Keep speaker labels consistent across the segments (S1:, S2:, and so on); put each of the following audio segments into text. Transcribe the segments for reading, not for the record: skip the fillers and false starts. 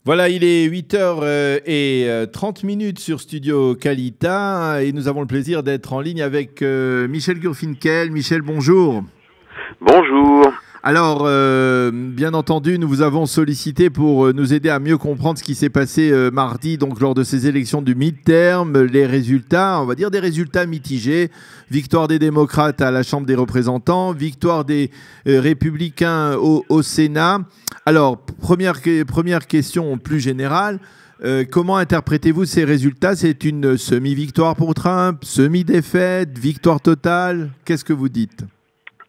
S1: Voilà, il est 8h30 sur Studio Kalita et nous avons le plaisir d'être en ligne avec Michel Gurfinkel. Michel, bonjour.
S2: Bonjour.
S1: Alors, bien entendu, nous vous avons sollicité pour nous aider à mieux comprendre ce qui s'est passé mardi, donc lors de ces élections du mid-term, les résultats, on va dire des résultats mitigés. Victoire des démocrates à la Chambre des représentants, victoire des républicains au Sénat. Alors, première question plus générale. Comment interprétez-vous ces résultats? C'est une semi-victoire pour Trump, semi-défaite, victoire totale? Qu'est-ce que vous dites?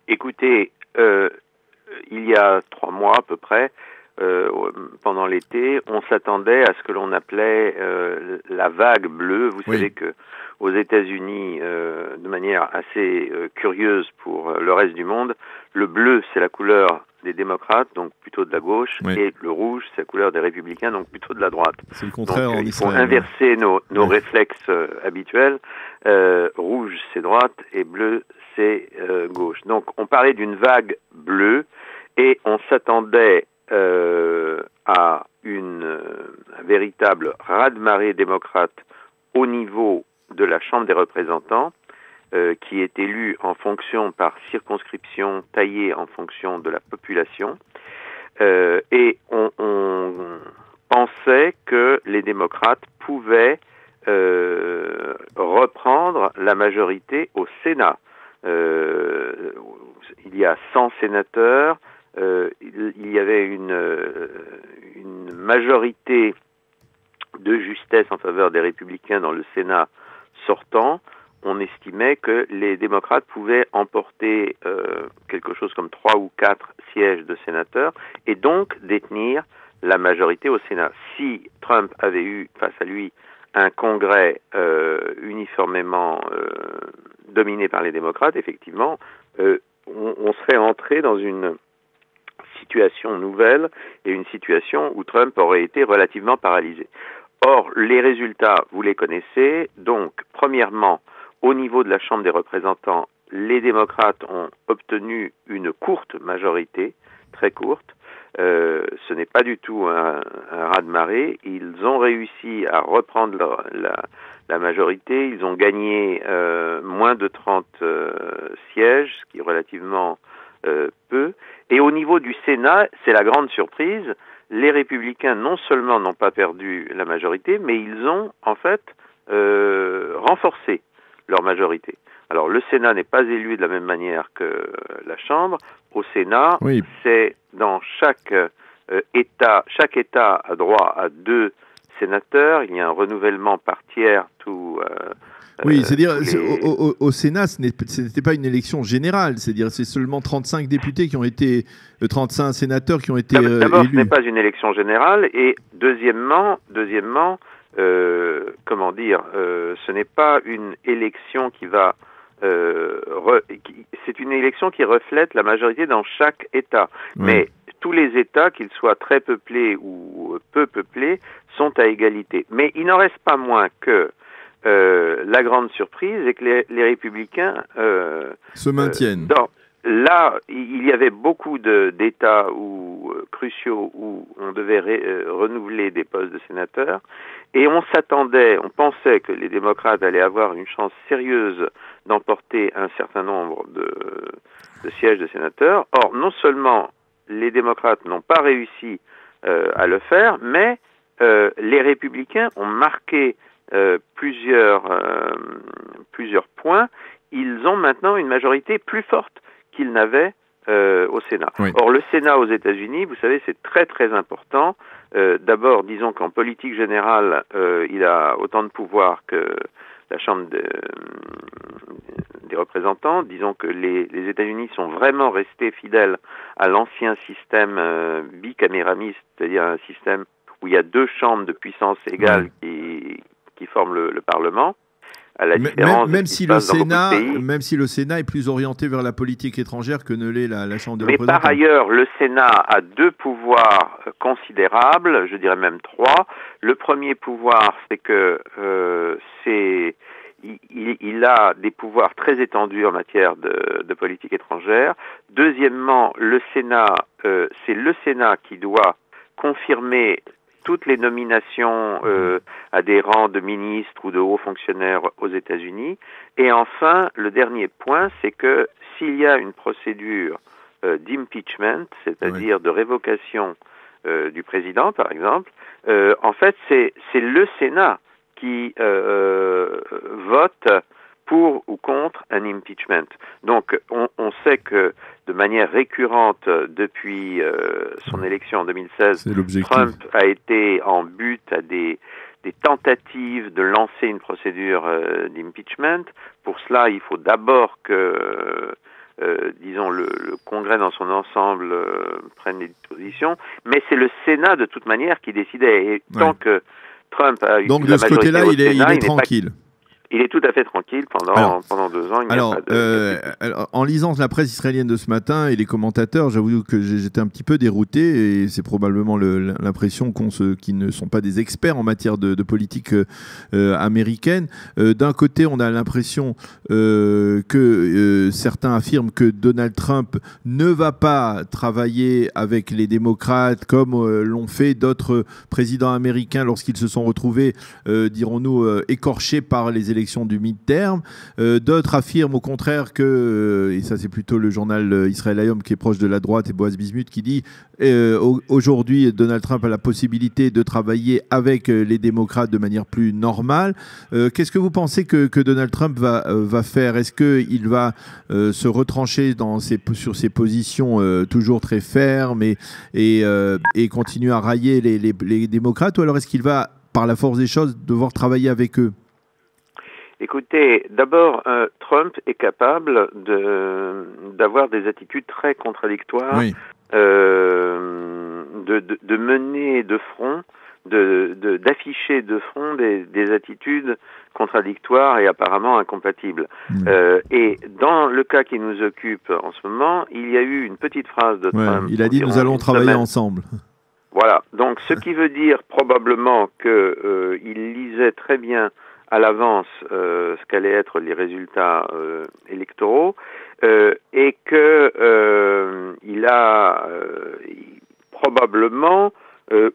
S2: Écoutez, il y a 3 mois à peu près, pendant l'été, on s'attendait à ce que l'on appelait la vague bleue. Vous savez que aux États-Unis, de manière assez curieuse pour le reste du monde, le bleu c'est la couleur des démocrates, donc plutôt de la gauche, et le rouge c'est la couleur des républicains, donc plutôt de la droite.
S1: C'est le contraire
S2: donc,
S1: en Israël.
S2: Il faut inverser nos réflexes habituels. Rouge c'est droite et bleu c'est gauche. Donc on parlait d'une vague bleue et on s'attendait à un véritable raz-de-marée démocrate au niveau de la Chambre des représentants, qui est élue en fonction par circonscription, taillée en fonction de la population. Et on pensait que les démocrates pouvaient reprendre la majorité au Sénat. Il y a 100 sénateurs, il y avait une majorité de justesse en faveur des républicains dans le Sénat sortant. On estimait que les démocrates pouvaient emporter quelque chose comme 3 ou 4 sièges de sénateurs et donc détenir la majorité au Sénat. Si Trump avait eu face à lui un congrès uniformément dominé par les démocrates, effectivement, on serait entré dans une situation nouvelle et une situation où Trump aurait été relativement paralysé. Or, les résultats, vous les connaissez. Donc, premièrement, au niveau de la Chambre des représentants, les démocrates ont obtenu une courte majorité, très courte. Ce n'est pas du tout un raz-de-marée. Ils ont réussi à reprendre la majorité. Ils ont gagné moins de 30 sièges, ce qui est relativement peu. Et au niveau du Sénat, c'est la grande surprise. Les républicains non seulement n'ont pas perdu la majorité, mais ils ont en fait renforcé leur majorité. Alors le Sénat n'est pas élu de la même manière que la Chambre. Au Sénat, c'est dans chaque État a droit à 2 sénateurs. Il y a un renouvellement par tiers
S1: c'est-à-dire au Sénat, ce n'était pas une élection générale, c'est-à-dire c'est seulement 35 députés qui ont été, 35 sénateurs qui ont été
S2: D'abord,
S1: élus.
S2: Ce n'est pas une élection générale, et deuxièmement, ce n'est pas une élection qui va c'est une élection qui reflète la majorité dans chaque État. Mais tous les États, qu'ils soient très peuplés ou peu peuplés, sont à égalité. Mais il n'en reste pas moins que la grande surprise est que les républicains
S1: se maintiennent.
S2: Là, il y avait beaucoup d'États cruciaux où on devait renouveler des postes de sénateurs, et on pensait que les démocrates allaient avoir une chance sérieuse d'emporter un certain nombre de sièges de sénateurs. Or, non seulement les démocrates n'ont pas réussi à le faire, mais les républicains ont marqué plusieurs points. Ils ont maintenant une majorité plus forte qu'ils n'avaient au Sénat. Or, le Sénat aux États-Unis, vous savez, c'est très très important. D'abord, disons qu'en politique générale, il a autant de pouvoir que la Chambre des représentants. Disons que les États-Unis sont vraiment restés fidèles à l'ancien système bicaméramiste, c'est-à-dire un système où il y a 2 chambres de puissance égale qui forment le Parlement. À la différence
S1: même si le Sénat est plus orienté vers la politique étrangère que ne l'est la Chambre des représentants.
S2: Mais par ailleurs, le Sénat a 2 pouvoirs considérables, je dirais même 3. Le premier pouvoir, c'est que il a des pouvoirs très étendus en matière de politique étrangère. Deuxièmement, le Sénat, c'est le Sénat qui doit confirmer toutes les nominations à des rangs de ministres ou de hauts fonctionnaires aux États-Unis. Et enfin, le dernier point, c'est que s'il y a une procédure d'impeachment, c'est-à-dire de révocation du président, par exemple, en fait, c'est le Sénat qui vote pour ou contre un impeachment. Donc, on sait que de manière récurrente depuis son élection en 2016, Trump a été en but à des tentatives de lancer une procédure d'impeachment. Pour cela, il faut d'abord que, disons, le Congrès dans son ensemble prenne des dispositions, mais c'est le Sénat de toute manière qui décidait. Et tant que Trump a eu
S1: donc de ce côté-là, il est tranquille.
S2: Il est tout à fait tranquille pendant 2 ans.
S1: En lisant la presse israélienne de ce matin et les commentateurs, j'avoue que j'étais un petit peu dérouté, et c'est probablement l'impression qu'ils ne sont pas des experts en matière de politique américaine. D'un côté, on a l'impression que certains affirment que Donald Trump ne va pas travailler avec les démocrates comme l'ont fait d'autres présidents américains lorsqu'ils se sont retrouvés, dirons-nous, écorchés par les élections du mid-term. D'autres affirment au contraire que, et ça c'est plutôt le journal Israël Hayom qui est proche de la droite, et Boaz Bismuth qui dit aujourd'hui Donald Trump a la possibilité de travailler avec les démocrates de manière plus normale. Qu'est-ce que vous pensez que Donald Trump va faire? Est-ce qu'il va se retrancher sur ses positions toujours très fermes et continuer à railler les démocrates, ou alors est-ce qu'il va, par la force des choses, devoir travailler avec eux?
S2: Écoutez, d'abord, Trump est capable d'avoir des attitudes très contradictoires, oui. De mener de front, d'afficher de front des attitudes contradictoires et apparemment incompatibles. Et dans le cas qui nous occupe en ce moment, il y a eu une petite phrase de Trump.
S1: Il a dit « nous allons travailler ensemble ».
S2: Voilà, donc ce qui veut dire probablement qu'il lisait très bien à l'avance ce qu'allaient être les résultats électoraux, et que il a probablement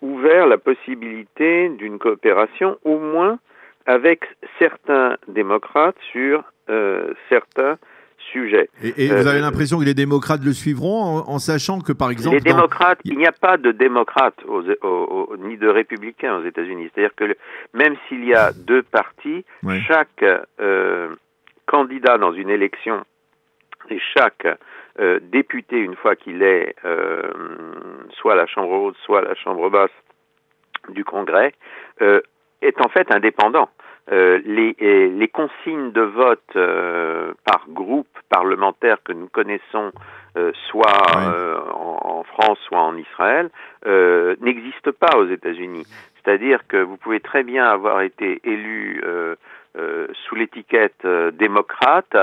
S2: ouvert la possibilité d'une coopération, au moins avec certains démocrates sur certains sujets.
S1: Et vous avez l'impression que les démocrates le suivront en sachant que, par exemple...
S2: Les démocrates, il n'y a pas de démocrates ni de républicains aux États-Unis. C'est-à-dire que même s'il y a 2 partis, chaque candidat dans une élection et chaque député, une fois qu'il est soit à la Chambre haute, soit à la Chambre basse du Congrès, est en fait indépendant. Les consignes de vote par groupe parlementaire que nous connaissons, soit en France, soit en Israël, n'existent pas aux États-Unis. C'est-à-dire que vous pouvez très bien avoir été élu sous l'étiquette démocrate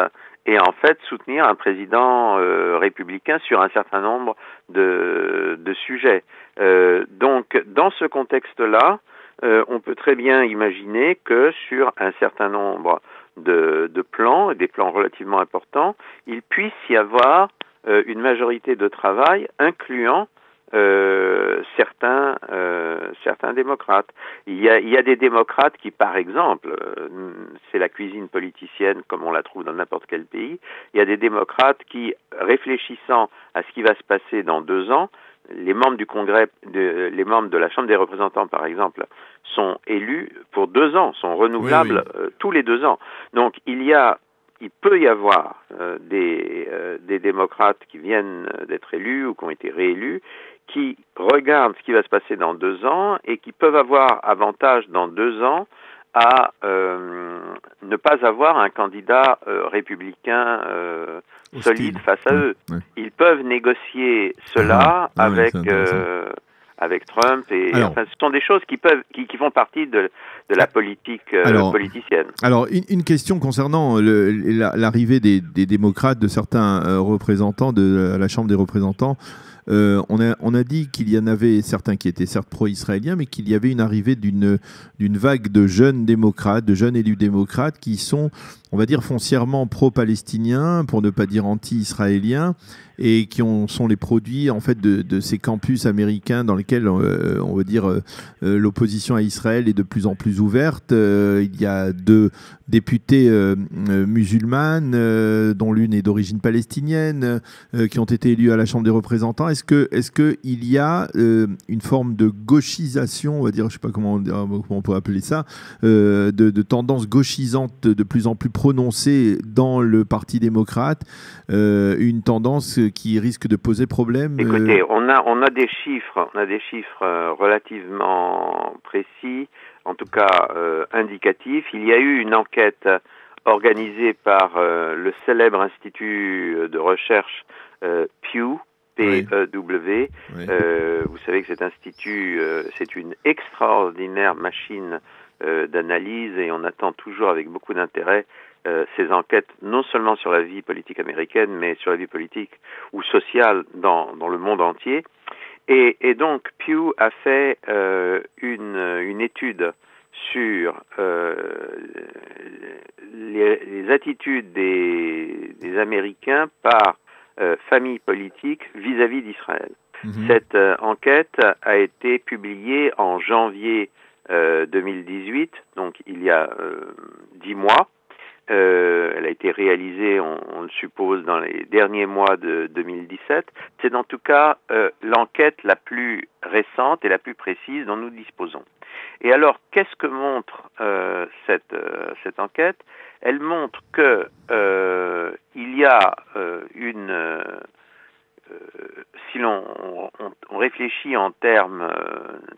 S2: et en fait soutenir un président républicain sur un certain nombre de sujets. Donc, dans ce contexte-là, on peut très bien imaginer que sur un certain nombre de plans, et des plans relativement importants, il puisse y avoir une majorité de travail incluant certains démocrates. Il y a des démocrates qui, par exemple, c'est la cuisine politicienne comme on la trouve dans n'importe quel pays, il y a des démocrates qui, réfléchissant à ce qui va se passer dans 2 ans, les membres du Congrès, les membres de la Chambre des représentants, par exemple, sont élus pour 2 ans, sont renouvelables tous les 2 ans. Donc il peut y avoir des démocrates qui viennent d'être élus ou qui ont été réélus, qui regardent ce qui va se passer dans 2 ans et qui peuvent avoir avantage dans 2 ans à ne pas avoir un candidat républicain solide face à eux. Ils peuvent négocier cela avec Trump enfin, ce sont des choses qui font partie de la politique politicienne.
S1: Alors une question concernant l'arrivée des démocrates, de certains représentants à la Chambre des représentants. On a dit qu'il y en avait certains qui étaient certes pro-israéliens, mais qu'il y avait une arrivée d'une vague de jeunes démocrates, de jeunes élus démocrates qui sont, on va dire, foncièrement pro-palestiniens, pour ne pas dire anti-israéliens, et qui sont les produits en fait de ces campus américains dans lesquels on va dire l'opposition à Israël est de plus en plus ouverte. Il y a 2 députées musulmanes, dont l'une est d'origine palestinienne, qui ont été élues à la Chambre des représentants. Est-ce que il y a une forme de gauchisation, on va dire, je sais pas comment on peut appeler ça, de tendance gauchisante de plus en plus prononcée dans le Parti démocrate, une tendance qui risque de poser problème?
S2: Écoutez, on a des chiffres relativement précis, en tout cas indicatifs. Il y a eu une enquête organisée par le célèbre institut de recherche Pew, P-E-W. Oui. Vous savez que cet institut, c'est une extraordinaire machine d'analyse, et on attend toujours avec beaucoup d'intérêt ces enquêtes, non seulement sur la vie politique américaine, mais sur la vie politique ou sociale dans le monde entier. Et donc Pew a fait une étude sur les attitudes des Américains par famille politique vis-à-vis d'Israël. Mmh. Cette enquête a été publiée en janvier 2018, donc il y a 10 mois. Elle a été réalisée, on le suppose, dans les derniers mois de 2017. C'est en tout cas l'enquête la plus récente et la plus précise dont nous disposons. Et alors, qu'est-ce que montre cette enquête? Elle montre que il y a si l'on réfléchit en termes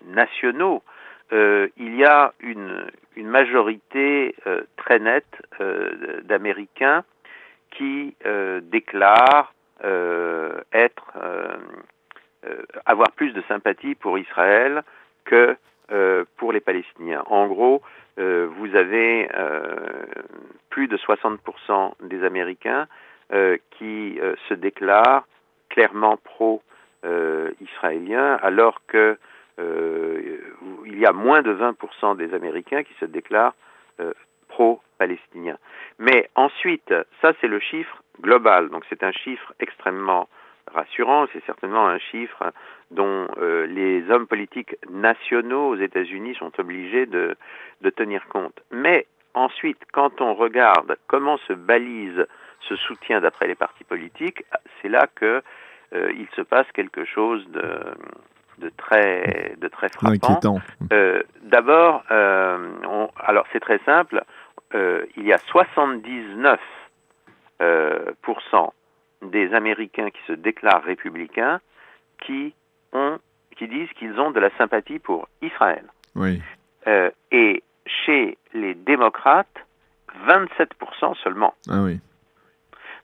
S2: nationaux, il y a une majorité très nette d'Américains qui déclarent avoir plus de sympathie pour Israël que pour les Palestiniens. En gros, vous avez plus de 60% des Américains qui se déclarent clairement pro-israéliens, alors que il y a moins de 20% des Américains qui se déclarent pro-palestiniens. Mais ensuite, ça c'est le chiffre global, donc c'est un chiffre extrêmement rassurant, c'est certainement un chiffre dont les hommes politiques nationaux aux États-Unis sont obligés de tenir compte. Mais ensuite, quand on regarde comment se balise ce soutien d'après les partis politiques, c'est là que il se passe quelque chose de très frappant. D'abord, alors c'est très simple, il y a 79% des Américains qui se déclarent républicains qui disent qu'ils ont de la sympathie pour Israël. Oui. Et chez les démocrates, 27% seulement. Ah oui.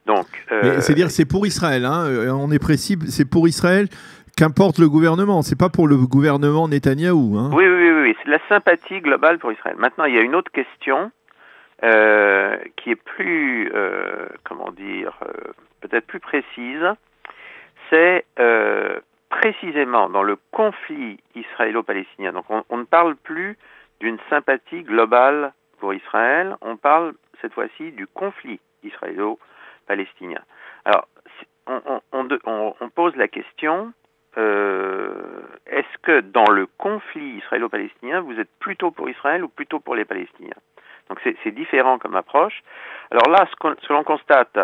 S2: Donc,
S1: c'est-à-dire c'est pour Israël, hein, on est précis, c'est pour Israël, qu'importe le gouvernement, c'est pas pour le gouvernement Netanyahou. Hein.
S2: Oui, c'est la sympathie globale pour Israël. Maintenant, il y a une autre question qui est plus, peut-être plus précise, c'est précisément dans le conflit israélo-palestinien. Donc on ne parle plus d'une sympathie globale pour Israël, on parle cette fois-ci du conflit israélo-palestinien. Alors on pose la question, est-ce que dans le conflit israélo-palestinien, vous êtes plutôt pour Israël ou plutôt pour les Palestiniens? Donc c'est différent comme approche. Alors là, ce que l'on constate,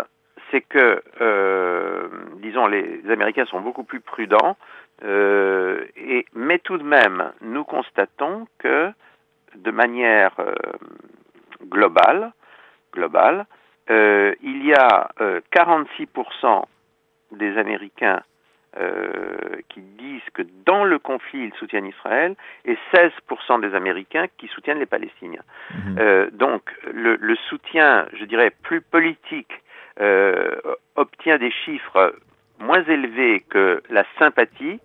S2: c'est que, disons, les Américains sont beaucoup plus prudents, mais tout de même, nous constatons que, de manière globale, il y a 46% des Américains qui disent que dans le conflit, ils soutiennent Israël, et 16% des Américains qui soutiennent les Palestiniens. Donc, le soutien, je dirais, plus politique, obtient des chiffres moins élevés que la sympathie,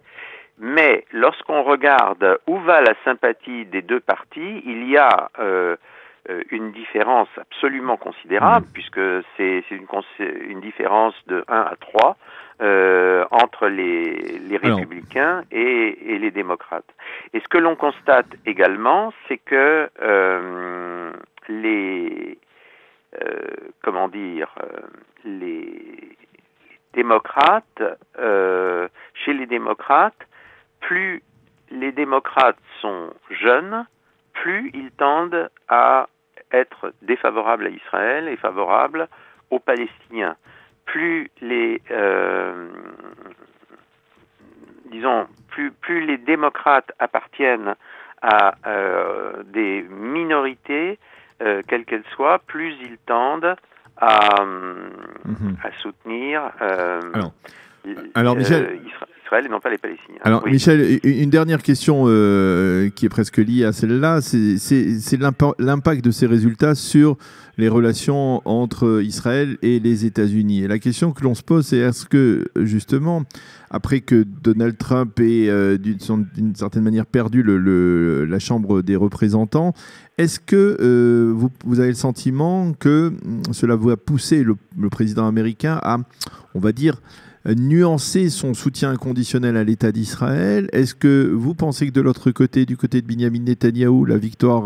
S2: mais lorsqu'on regarde où va la sympathie des deux partis, il y a une différence absolument considérable, puisque c'est une différence de 1 à 3 entre les républicains et les démocrates. Et ce que l'on constate également, c'est que les démocrates, plus les démocrates sont jeunes, plus ils tendent à être défavorables à Israël et favorables aux Palestiniens. Plus les plus les démocrates appartiennent à des minorités, quelles qu'elles soient, plus ils tendent à soutenir
S1: alors Michel,
S2: Israël et non pas les Palestiniens.
S1: Alors oui. Michel, une dernière question qui est presque liée à celle-là, c'est l'impact de ces résultats sur les relations entre Israël et les États-Unis. Et la question que l'on se pose, c'est est-ce que justement, après que Donald Trump ait d'une certaine manière perdu la Chambre des représentants, est-ce que vous avez le sentiment que cela va pousser le président américain à, on va dire, nuancer son soutien inconditionnel à l'État d'Israël? Est-ce que vous pensez que de l'autre côté, du côté de Binyamin Netanyahou, la victoire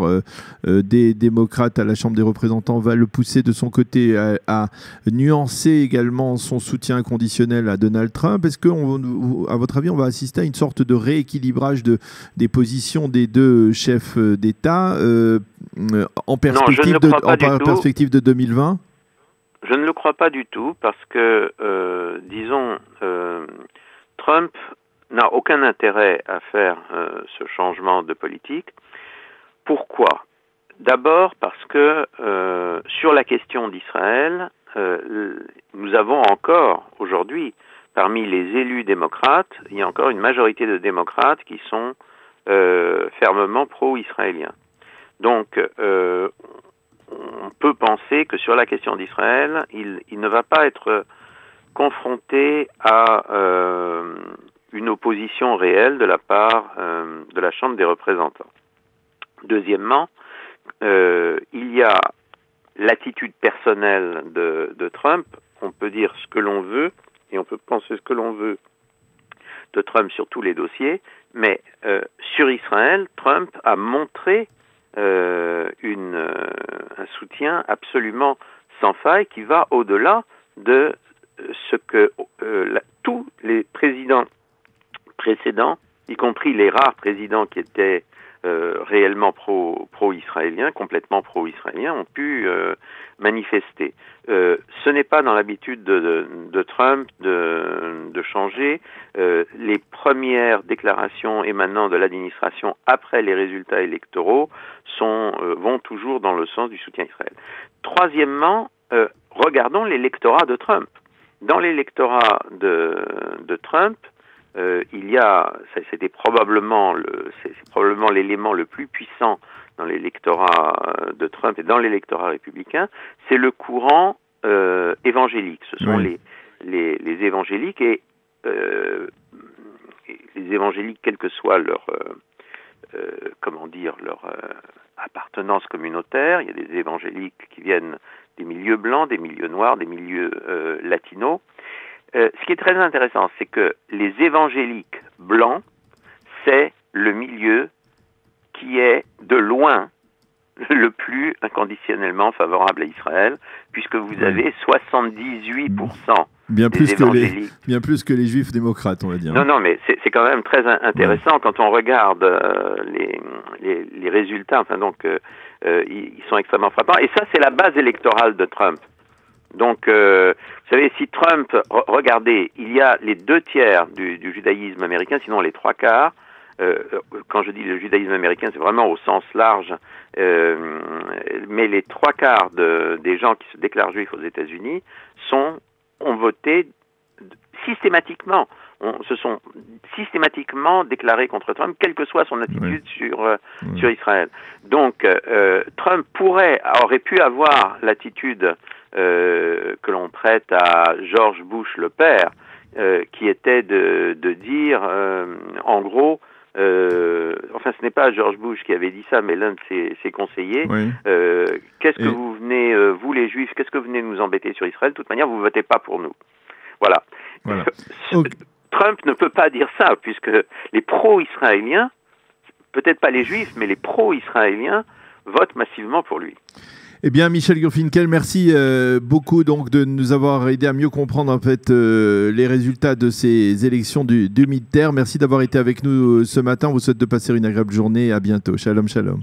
S1: des démocrates à la Chambre des représentants va le pousser de son côté à nuancer également son soutien inconditionnel à Donald Trump? Est-ce que, à votre avis, on va assister à une sorte de rééquilibrage des positions des deux chefs d'État en perspective de 2020?
S2: Je ne le crois pas du tout parce que, Trump n'a aucun intérêt à faire ce changement de politique. Pourquoi ? D'abord parce que sur la question d'Israël, nous avons encore aujourd'hui, parmi les élus démocrates, il y a encore une majorité de démocrates qui sont fermement pro-israéliens. Donc, on peut penser que sur la question d'Israël, il ne va pas être confronté à une opposition réelle de la part de la Chambre des représentants. Deuxièmement, il y a l'attitude personnelle de Trump. On peut dire ce que l'on veut et on peut penser ce que l'on veut de Trump sur tous les dossiers, mais sur Israël, Trump a montré un soutien absolument sans faille qui va au-delà de ce que tous les présidents précédents, y compris les rares présidents qui étaient réellement pro-israéliens, complètement pro-israéliens, ont pu manifester. Ce n'est pas dans l'habitude de Trump de changer. Les premières déclarations émanant de l'administration après les résultats électoraux vont toujours dans le sens du soutien à Israël. Troisièmement, regardons l'électorat de Trump. Dans l'électorat de Trump, c'est probablement l'élément le plus puissant dans l'électorat de Trump et dans l'électorat républicain, c'est le courant évangélique. Ce sont les évangéliques et les évangéliques, quelle que soit leur appartenance communautaire. Il y a des évangéliques qui viennent des milieux blancs, des milieux noirs, des milieux latinos. Ce qui est très intéressant, c'est que les évangéliques blancs, c'est le milieu qui est de loin le plus inconditionnellement favorable à Israël, puisque vous avez 78%
S1: bien plus que les juifs démocrates, on va dire.
S2: Non, mais c'est quand même très intéressant quand on regarde les résultats. Ils sont extrêmement frappants. Et ça, c'est la base électorale de Trump. Donc, vous savez, si Trump, regardez, il y a les 2/3 du judaïsme américain, sinon les 3/4. Quand je dis le judaïsme américain, c'est vraiment au sens large, mais les 3/4 des gens qui se déclarent juifs aux États-Unis ont voté systématiquement, se sont systématiquement déclarés contre Trump, quelle que soit son attitude sur Israël. Donc, Trump aurait pu avoir l'attitude que l'on prête à George Bush le père, qui était de dire, en gros, ce n'est pas George Bush qui avait dit ça, mais l'un de ses conseillers. Qu'est-ce que vous venez, vous les Juifs, qu'est-ce que vous venez nous embêter sur Israël? De toute manière, vous ne votez pas pour nous. Voilà. Trump ne peut pas dire ça, puisque les pro-israéliens, peut-être pas les Juifs, mais les pro-israéliens votent massivement pour lui.
S1: Eh bien, Michel Gurfinkel, merci beaucoup donc de nous avoir aidé à mieux comprendre en fait les résultats de ces élections du midterm. Merci d'avoir été avec nous ce matin. On vous souhaite de passer une agréable journée. À bientôt. Shalom, shalom.